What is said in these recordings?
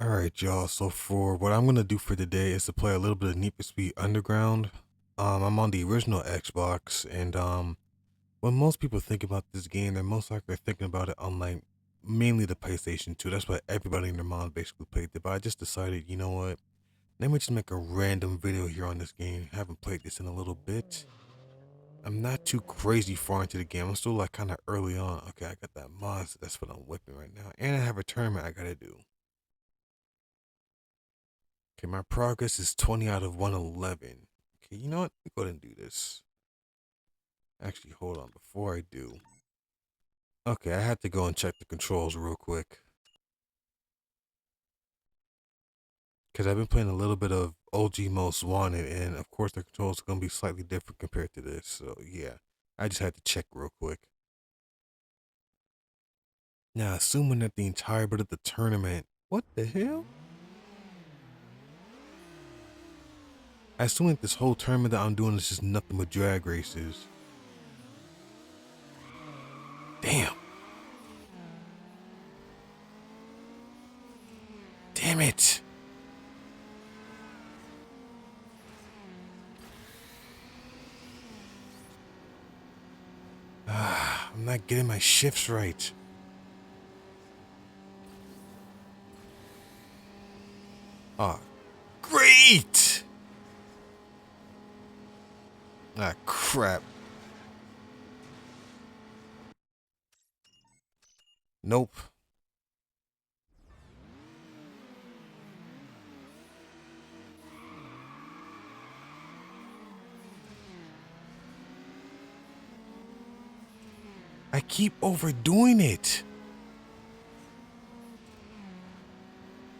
Alright, y'all. So for what I'm gonna do for today is to play a little bit of NFS Underground. I'm on the original Xbox, and when most people think about this game, they're most likely thinking about it on like mainly the PlayStation 2. That's what everybody and their mom basically played it. But I just decided, you know what? Let me just make a random video here on this game. I haven't played this in a little bit. I'm not too crazy far into the game. I'm still like kind of early on. Okay, I got that mod. So that's what I'm whipping right now, and I have a tournament I gotta do. Okay, my progress is 20 out of 111. Okay, you know what? Let me go ahead and do this. Actually, hold on. Before I do. Okay, I had to go and check the controls real quick. Because I've been playing a little bit of OG Most Wanted, and of course the controls are going to be slightly different compared to this. So, yeah. I just had to check real quick. Now, assuming that the entire bit of the tournament... What the hell? I assume that this whole tournament that I'm doing is just nothing but drag races. Damn. Damn it. I'm not getting my shifts right. Ah, great! Ah, crap. Nope. I keep overdoing it.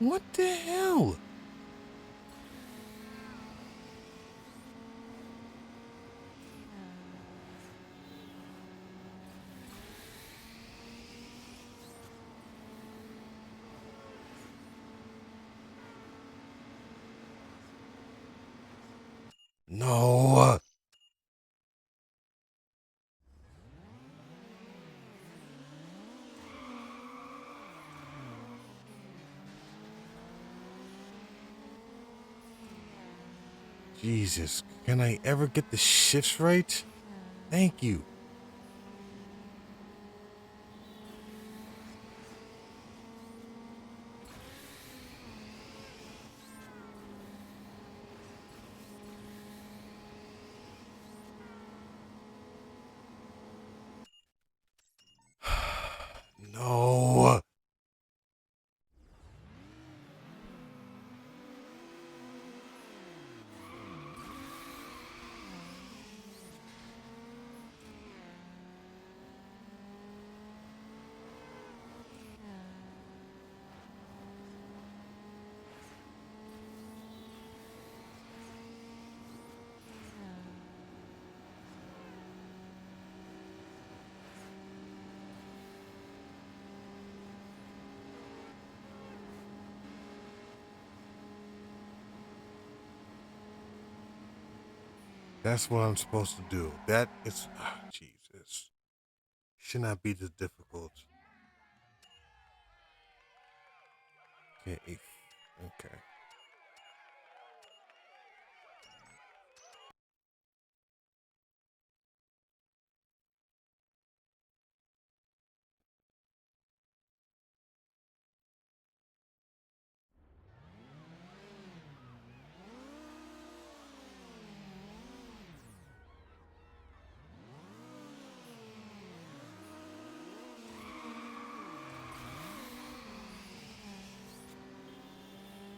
What the hell? No. Jesus, can I ever get the shifts right? Thank you. No. That's what I'm supposed to do. That is, Jesus. Should not be this difficult. Okay. Okay.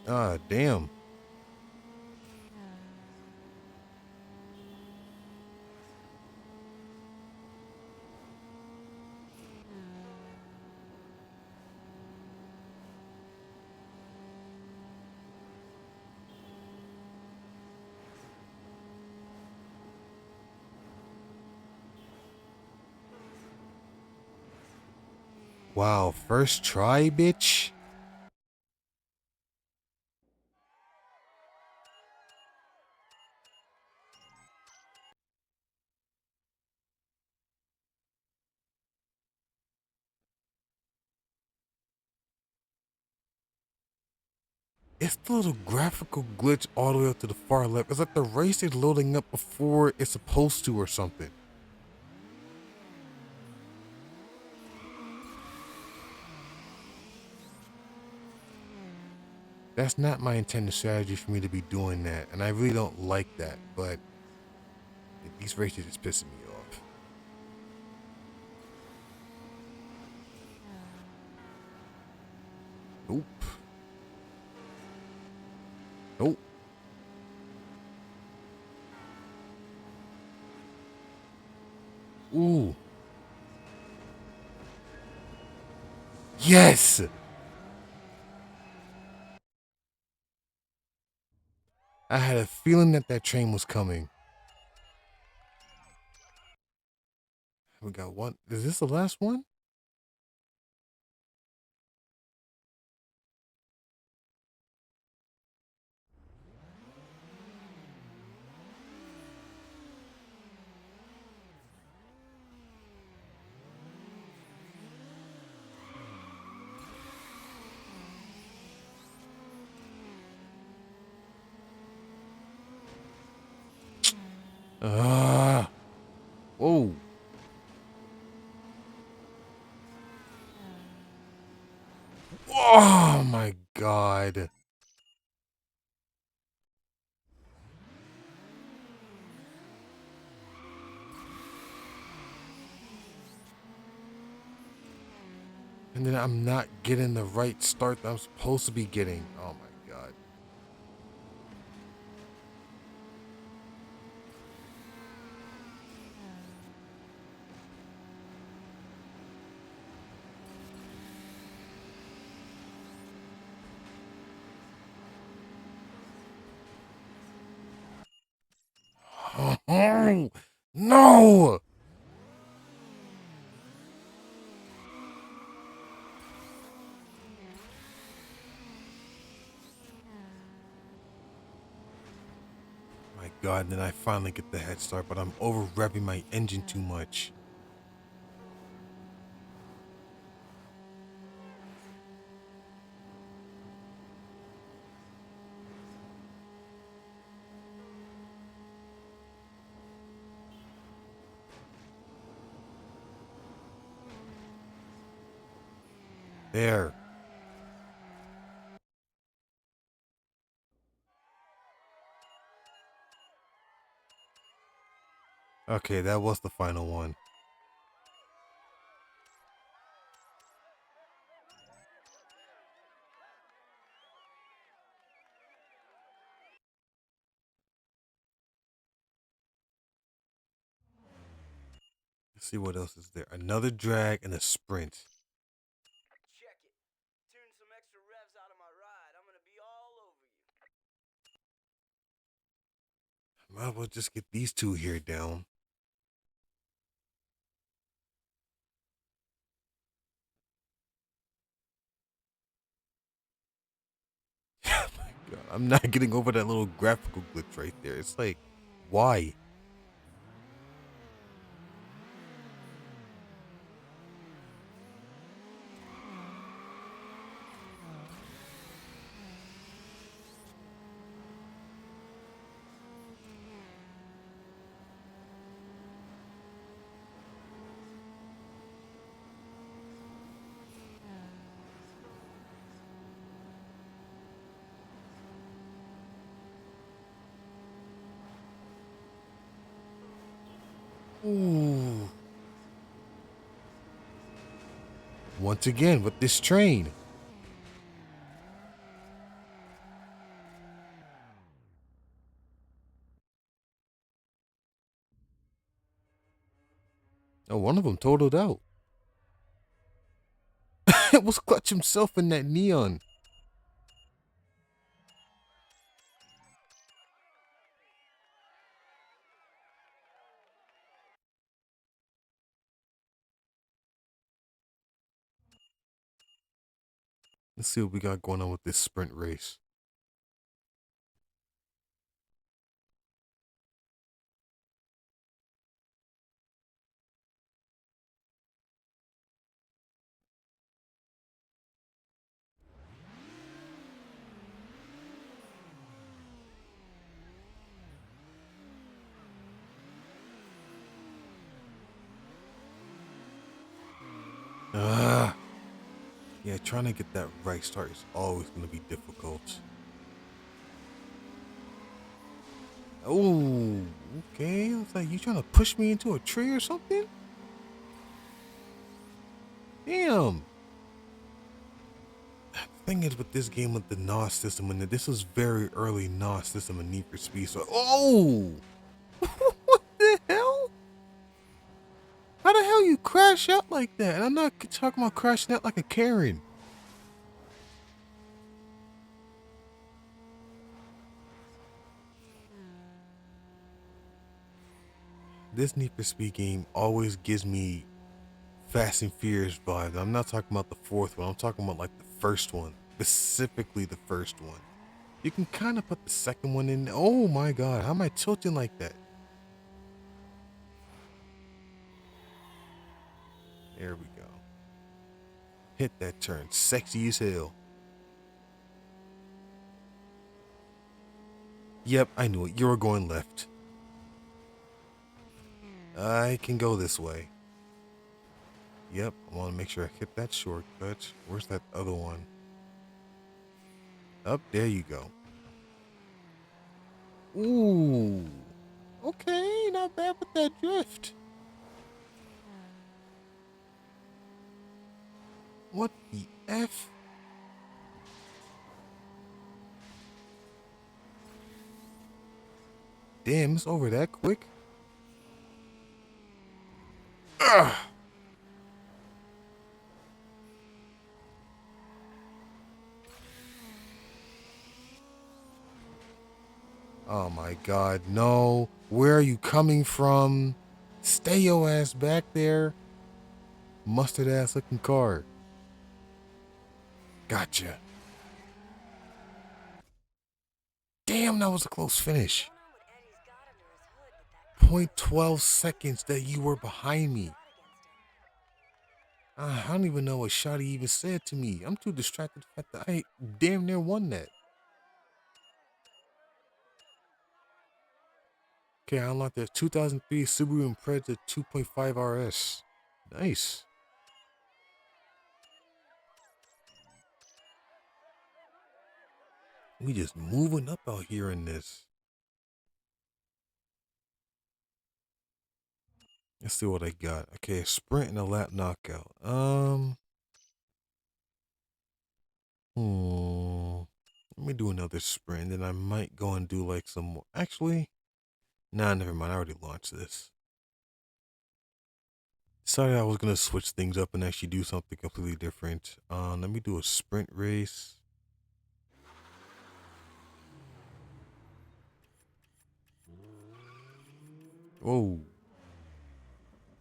Ah, damn. Wow, first try, bitch? It's the little graphical glitch all the way up to the far left. It's like the race is loading up before it's supposed to or something. That's not my intended strategy for me to be doing that, and I really don't like that, but these races is pissing me off. Nope. Nope. Ooh. Yes! I had a feeling that that train was coming. We got one. Is this the last one? Ah. Whoa. Oh my god. And then I'm not getting the right start that I'm supposed to be getting. Oh my god. Oh, no! My god, and then I finally get the head start, but I'm over revving my engine too much. There. Okay, that was the final one. Let's see what else is there. Another drag and a sprint. Check it. Tune some extra revs out of my ride. I'm gonna be all over you. Might as well just get these two here down. Oh my god, I'm not getting over that little graphical glitch right there. It's like, why? Ooh. Once again with this train. Oh, one of them totaled out. It was Clutch himself in that neon. Let's see what we got going on with this sprint race. like trying to get that right start is always going to be difficult. Oh, okay. It's like you trying to push me into a tree or something? Damn. The thing is with this game with the NOS system, and this was very early NOS system in Need for Speed. So, oh, what the hell? How the hell you crash out like that? And I'm not talking about crashing out like a Karen. This Need for Speed game always gives me Fast and Furious vibes. I'm not talking about the fourth one. I'm talking about like the first one, specifically the first one. You can kind of put the second one in. Oh my god, how am I tilting like that? There we go. Hit that turn, sexy as hell. Yep, I knew it. You were going left. I can go this way. Yep, I want to make sure I hit that shortcut. Where's that other one? Up, there you go. Ooh. Okay, not bad with that drift. What the F? Damn, it's over that quick? Ugh. Oh my god, no. Where are you coming from? Stay your ass back there. Mustard ass looking car. Gotcha. Damn, that was a close finish. 0.12 seconds that you were behind me. I don't even know what Shotty even said to me. I'm too distracted the fact that I damn near won that. Okay, I unlocked the 2003 Subaru Impreza 2.5 RS. Nice. We just moving up out here in this. Let's see what I got. Okay, a sprint and a lap knockout. Let me do another sprint, then I might go and do like some more. Actually, nah, never mind. I already launched this. Decided I was gonna switch things up and actually do something completely different. Let me do a sprint race. Whoa.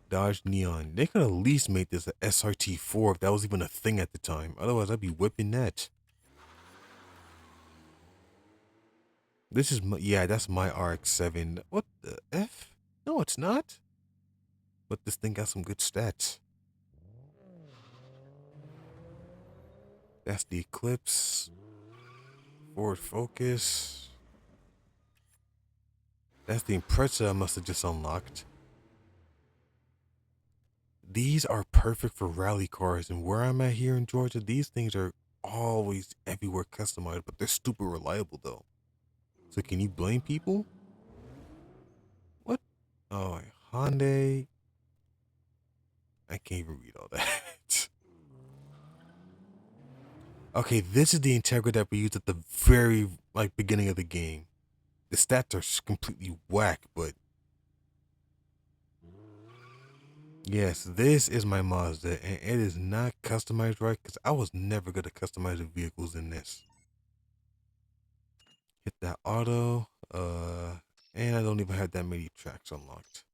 Dodge Neon. They could at least make this a SRT4 if that was even a thing at the time. Otherwise, I'd be whipping that. This is my, yeah, that's my RX-7. What the F? No, it's not. But this thing got some good stats. That's the Eclipse. Forward focus. That's the Impreza I must have just unlocked. These are perfect for rally cars, and where I'm at here in Georgia, these things are always everywhere customized, but they're stupid reliable though. So can you blame people? What? Oh, Hyundai. I can't even read all that. Okay, this is the Integra that we used at the very beginning of the game. The stats are completely whack, but yes, this is my Mazda, and it is not customized right because I was never good at customizing vehicles in this. Hit that auto, and I don't even have that many tracks unlocked.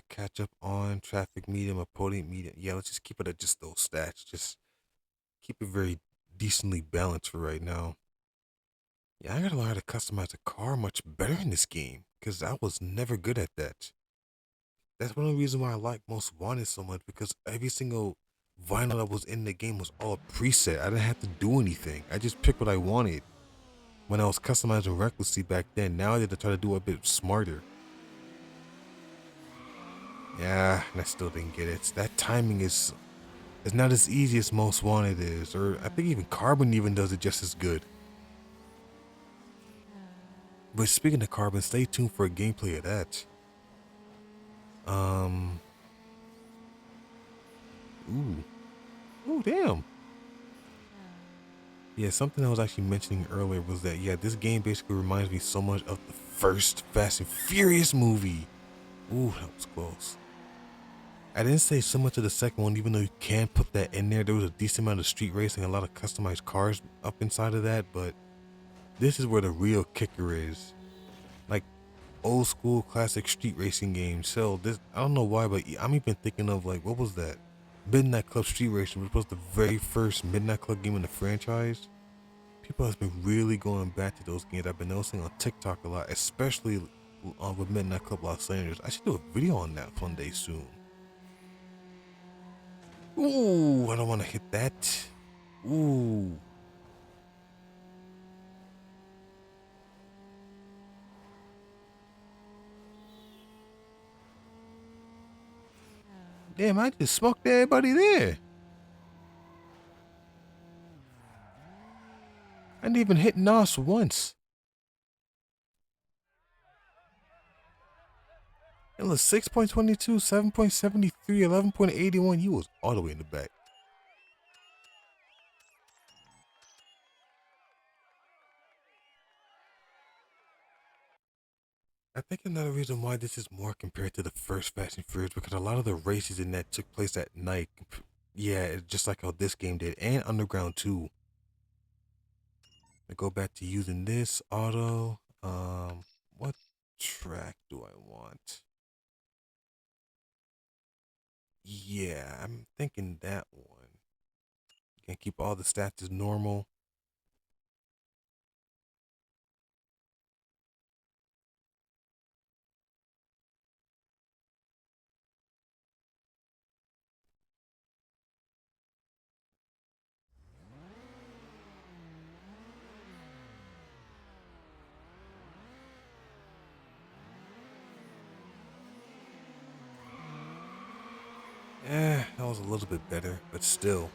Catch up on traffic medium, a podium medium. Yeah, let's just keep it at just those stats. Just keep it very decently balanced for right now. Yeah, I gotta learn how to customize a car much better in this game because I was never good at that. That's one of the reasons why I like Most Wanted so much because every single vinyl that was in the game was all preset. I didn't have to do anything. I just picked what I wanted. When I was customizing recklessly back then, now I had to try to do a bit smarter. Yeah, and I still didn't get it. That timing is not as easy as Most Wanted is, or I think even Carbon even does it just as good. But speaking of Carbon, stay tuned for a gameplay of that. Um, ooh, damn. Yeah, something I was actually mentioning earlier was that, yeah, this game basically reminds me so much of the first Fast and Furious movie. Ooh, that was close. I didn't say so much of the second one, even though you can put that in there. There was a decent amount of street racing, a lot of customized cars up inside of that, but this is where the real kicker is. Like old school classic street racing games. So this, I don't know why, but I'm even thinking of like, what was that? Midnight Club Street Racing, which was the very first Midnight Club game in the franchise. People have been really going back to those games. I've been noticing on TikTok a lot, especially with Midnight Club Los Angeles. I should do a video on that one day soon. Ooh, I don't want to hit that. Ooh. Damn, I just smoked everybody there. I didn't even hit Nos once. It was 6.22, 7.73, 11.81. You was all the way in the back. I think another reason why this is more compared to the first Fast and Furious because a lot of the races in that took place at night. Yeah, just like how this game did, and Underground too. I go back to using this auto. What track do I want? Yeah, I'm thinking that one. Can keep all the stats as normal. That was a little bit better, but still.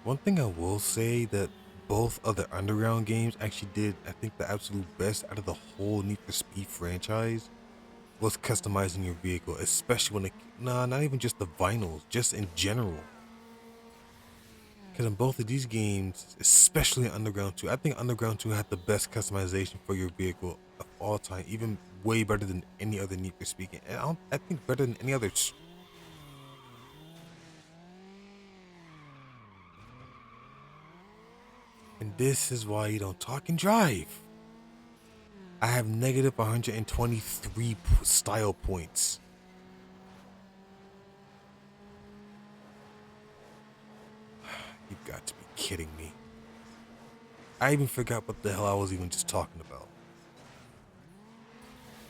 One thing I will say that both of the Underground games actually did, I think, the absolute best out of the whole Need for Speed franchise was customizing your vehicle, especially when it, nah, not even just the vinyls, just in general. Because in both of these games, especially in Underground 2, I think Underground 2 had the best customization for your vehicle of all time, even way better than any other Need for Speed game. And I think better than any other. And this is why you don't talk and drive. I have negative 123 style points. You've got to be kidding me. I even forgot what the hell I was even just talking about.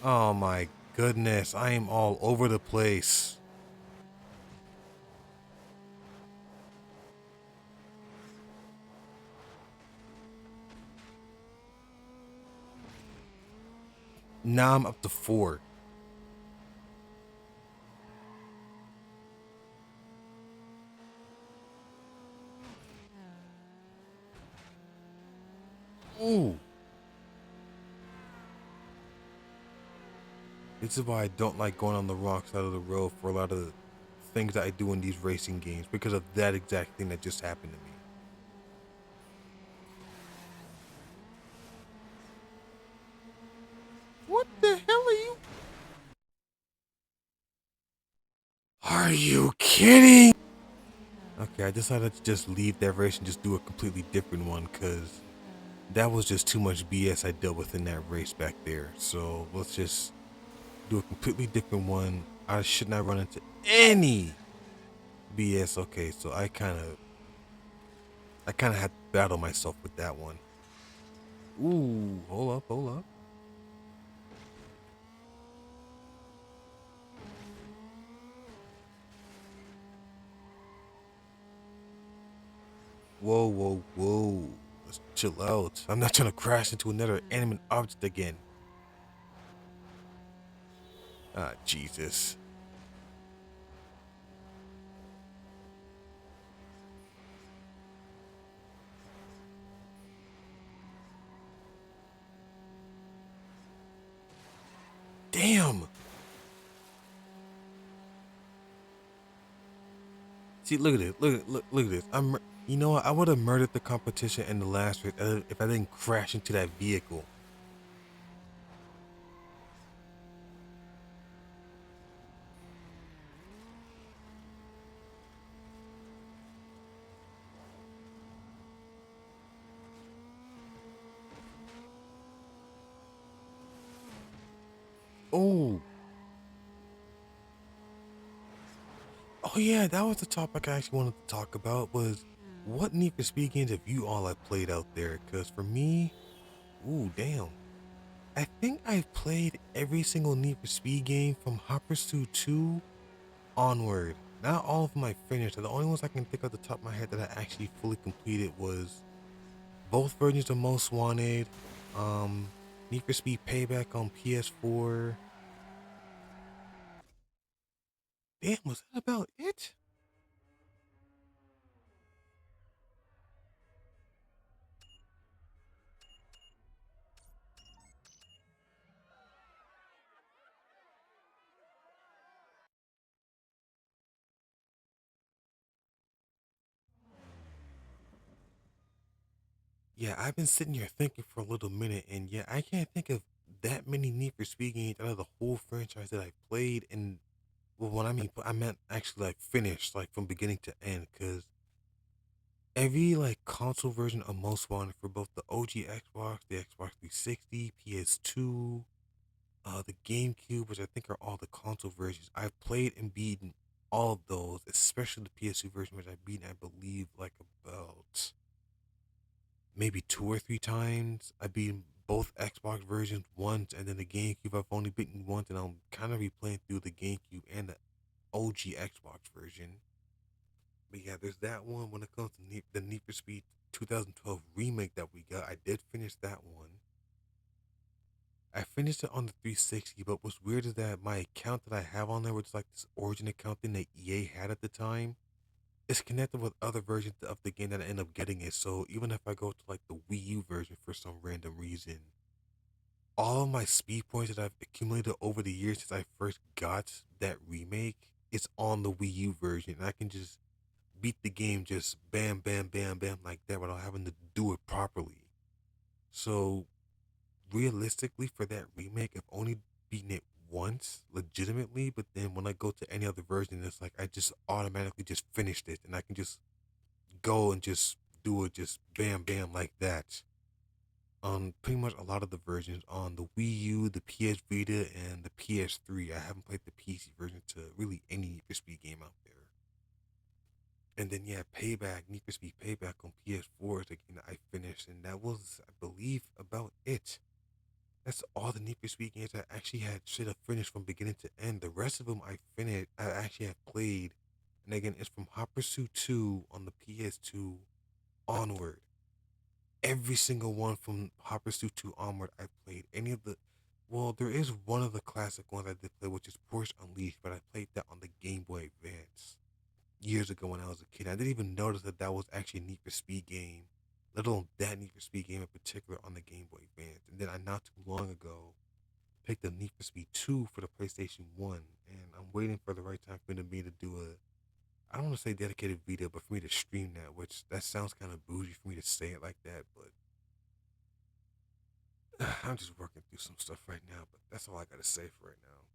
Oh my goodness, I am all over the place. Now I'm up to 4. Ooh. This is why I don't like going on the wrong side of the road for a lot of the things that I do in these racing games because of that exact thing that just happened to me. What the hell are you? Are you kidding? Okay, I decided to just leave that race and just do a completely different one because that was just too much BS I dealt with in that race back there. So let's just do a completely different one. I should not run into any BS. Okay, so I kind of had to battle myself with that one. Ooh, hold up, hold up. Whoa, whoa, whoa. chill out. I'm not trying to crash into another animate object again. Ah, Jesus. Damn. See, look at it. Look at this. You know what? I would have murdered the competition in the last race if I didn't crash into that vehicle. Oh, oh yeah, that was the topic I actually wanted to talk about. Was what Need for Speed games have you all have played out there? Because for me, ooh, damn. I think I've played every single Need for Speed game from Hot Pursuit 2 onward. Not all of them I finished. The only ones I can think of the top of my head that I actually fully completed was both versions of Most Wanted, Need for Speed Payback on PS4. Damn, was that about it? Yeah, I've been sitting here thinking for a little minute, and yeah, I can't think of that many Need for Speed games out of the whole franchise that I played. And well, when I meant actually like finished, like from beginning to end, because every like console version of Most Wanted for both the OG Xbox, the Xbox 360, PS2, the GameCube, which I think are all the console versions, I've played and beaten all of those, especially the PS2 version, which I've beaten, I believe, like about maybe 2 or 3 times. I beat both Xbox versions once, and then the GameCube I've only beaten once, and I'm kind of replaying through the GameCube and the OG Xbox version. But yeah, there's that one. When it comes to the Need for Speed 2012 remake that we got, I did finish that one. I finished it on the 360, but what's weird is that my account that I have on there, which is like this Origin account thing that EA had at the time, is connected with other versions of the game that I end up getting it. So even if I go to like the Wii U version for some random reason, all of my speed points that I've accumulated over the years since I first got that remake is on the Wii U version. And I can just beat the game just bam, bam, bam, bam like that without having to do it properly. So realistically, for that remake, I've only beaten it once legitimately, but then when I go to any other version, it's like I just automatically just finished it and I can just go and just do it just bam, bam like that on pretty much a lot of the versions on the Wii U, the PS Vita, and the PS3. I haven't played the PC version to really any Need for Speed game out there. And then yeah, Need for Speed Payback on PS4 is the game that I finished, and that was, I believe, about it. That's all the Need for Speed games I actually had should have finished from beginning to end. The rest of them I finished, I actually have played, and again, it's from Hot Pursuit 2 on the PS2 onward. Every single one from Hot Pursuit 2 onward, I played. Any of the, well, there is one of the classic ones I did play, which is Porsche Unleashed, but I played that on the Game Boy Advance years ago when I was a kid. I didn't even notice that that was actually a Need for Speed game, let alone that Need for Speed game in particular on the Game Boy Advance. And then I not too long ago picked up Need for Speed 2 for the PlayStation 1, and I'm waiting for the right time for me to do a, I don't want to say dedicated video, but for me to stream that, which that sounds kind of bougie for me to say it like that, but I'm just working through some stuff right now, but that's all I gotta say for right now.